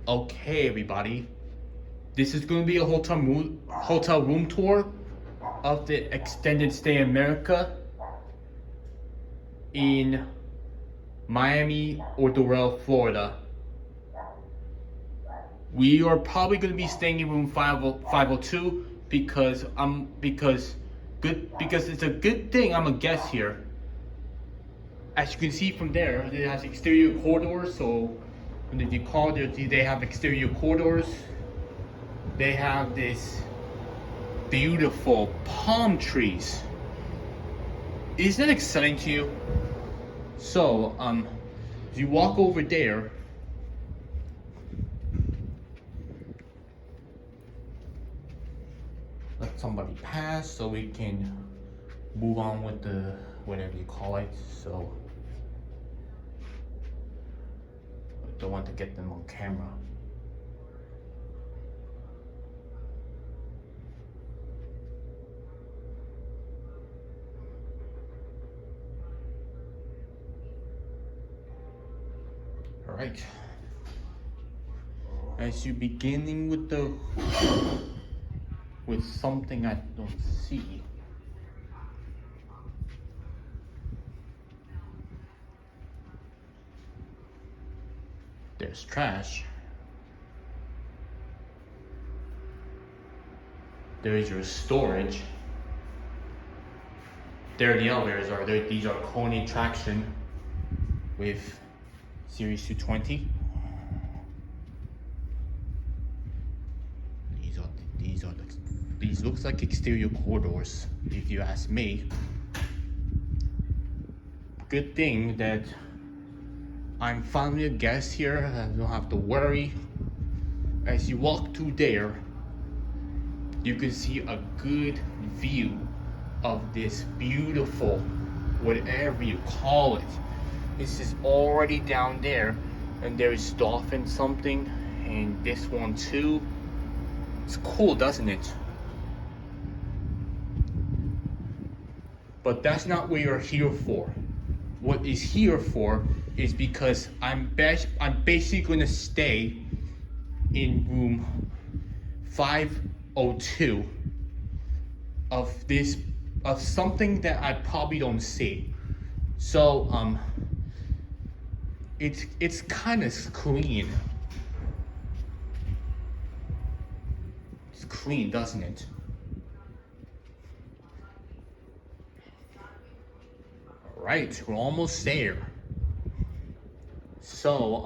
Okay, everybody. This is going to be a hotel room tour of the extended stay in America in Miami or Doral, Florida. We are probably going to be staying in room 502 because it's a good thing I'm a guest here. As you can see from there, it has exterior corridors, so when you call they have exterior corridors. They have this beautiful palm trees. Is that exciting to you? So, if you walk over there, let somebody pass so we can move on with the whatever you call it. So, I don't want to get them on camera. All right. As you beginning with something I don't see. There's trash. There is your storage. There the elevators are. These are Coney traction with Series 220. These looks like exterior corridors, if you ask me. Good thing that I'm finally a guest here. I don't have to worry. As you walk through there, you can see a good view of this beautiful, whatever you call it. This is already down there, and there is dolphin something, and this one too. It's cool, doesn't it? But that's not what you're here for. What is here for is because I'm basically going to stay in room 502 of something that I probably don't see. So it's kind of clean. It's clean, doesn't it? All right, we're almost there. So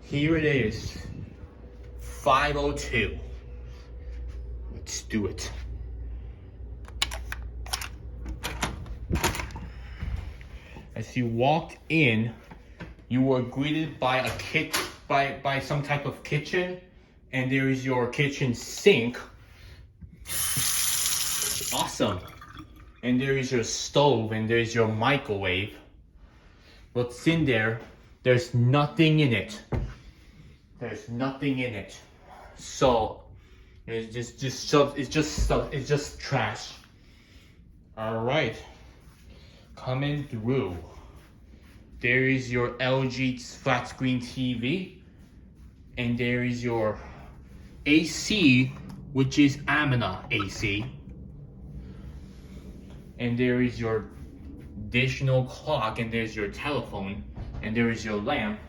here it is, 502. Let's do it. As you walk in, you are greeted by by some type of kitchen, and there is your kitchen sink. Awesome. And there is your stove, and there's your microwave. What's in there? There's nothing in it. There's nothing in it. So it's just trash. All right. Coming through. There is your LG flat screen TV, and there is your AC, which is Amina AC, and there is your additional clock, and there's your telephone, and there is your lamp.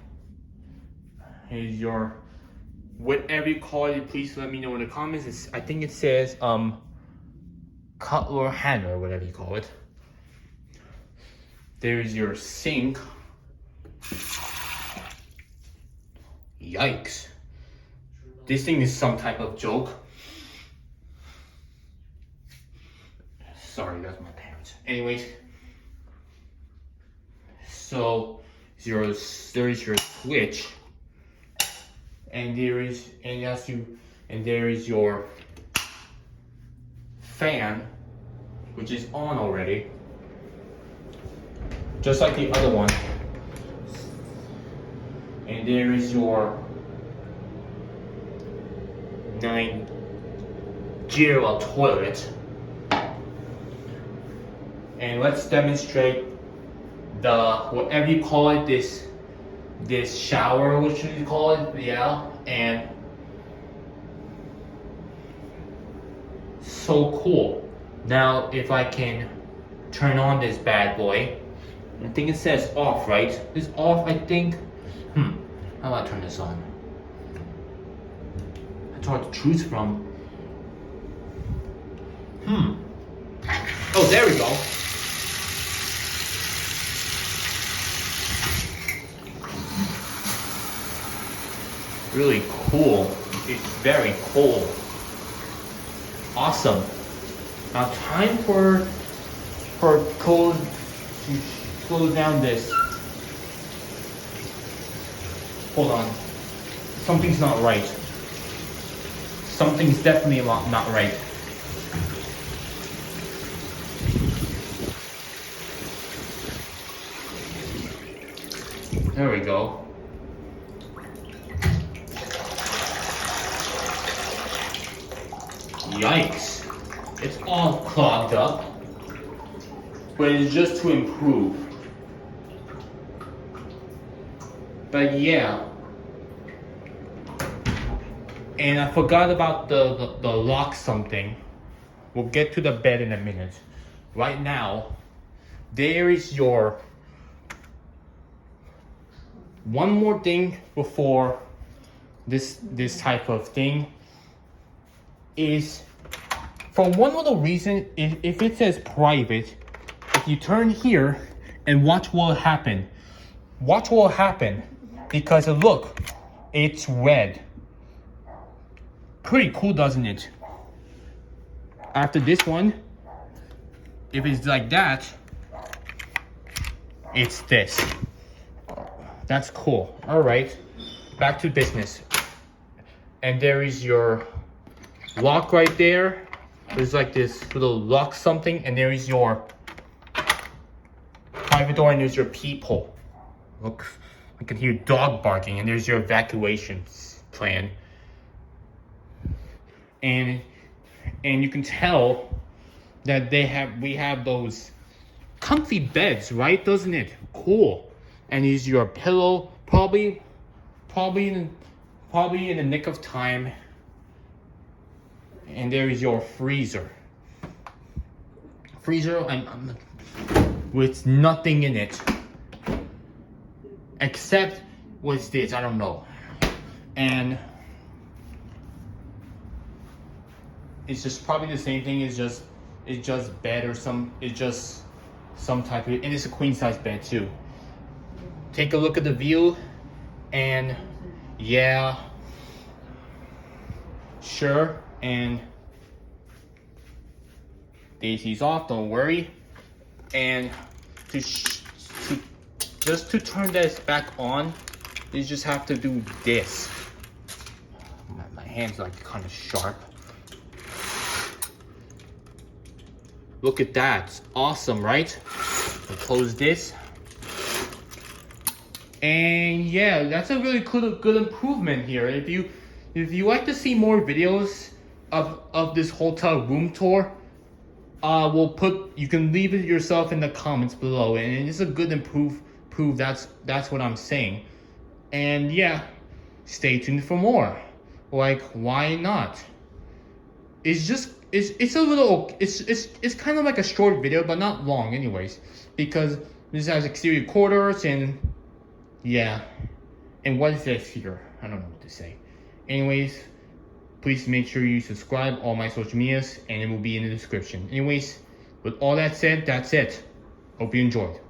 Here's your whatever you call it. Please let me know in the comments. I think it says cutler handler, whatever you call it. There's your sink. Yikes. This thing is some type of joke. Sorry, that's my parents. Anyways. So there is your switch. And there is your fan, which is on already. Just like the other one. And there is your 9-gallon toilet. And let's demonstrate the, whatever you call it, this this shower, what should you call it? Yeah, and so cool. Now, if I can turn on this bad boy, I think it says off, right? It's off, I think. How do I turn this on? It's hard to choose from. Oh, there we go. Really cool. It's very cool. Awesome. Now time for code to slow down this. Hold on. Something's not right. Something's definitely not right. There we go. Yikes. It's all clogged up. But it's just to improve. But yeah. And I forgot about the lock something. We'll get to the bed in a minute. Right now, there is your... One more thing before this type of thing is, for one little reason, if it says private, if you turn here and watch what will happen. Watch what will happen, because look, it's red. Pretty cool, doesn't it? After this one, if it's like that, it's this. That's cool. All right, back to business. And there is your lock right there. There's like this little lock something, and there is your private door, and there's your peephole. Look, I can hear dog barking, and there's your evacuation plan. And you can tell that we have those comfy beds, right? Doesn't it? Cool. And use your pillow, probably in the nick of time. And there is your freezer. I'm with nothing in it, except what's this? I don't know. And it's just probably the same thing. It's just bed or it's just some type of, and it's a queen size bed too. Take a look at the view, and yeah, sure. And Daisy's off, don't worry. And just to turn this back on, you just have to do this. My hand's like kind of sharp. Look at that, it's awesome, right? We'll close this. And yeah, that's a really good improvement here. If you like to see more videos of this hotel room tour, you can leave it yourself in the comments below, and it's a good improve. That's what I'm saying. And yeah, stay tuned for more. Like, why not? It's kind of like a short video, but not long anyways, because this has exterior quarters, and yeah. And what is this here? I don't know what to say. Anyways, please make sure you subscribe all my social medias, and it will be in the description. Anyways, with all that said, that's it. Hope you enjoyed.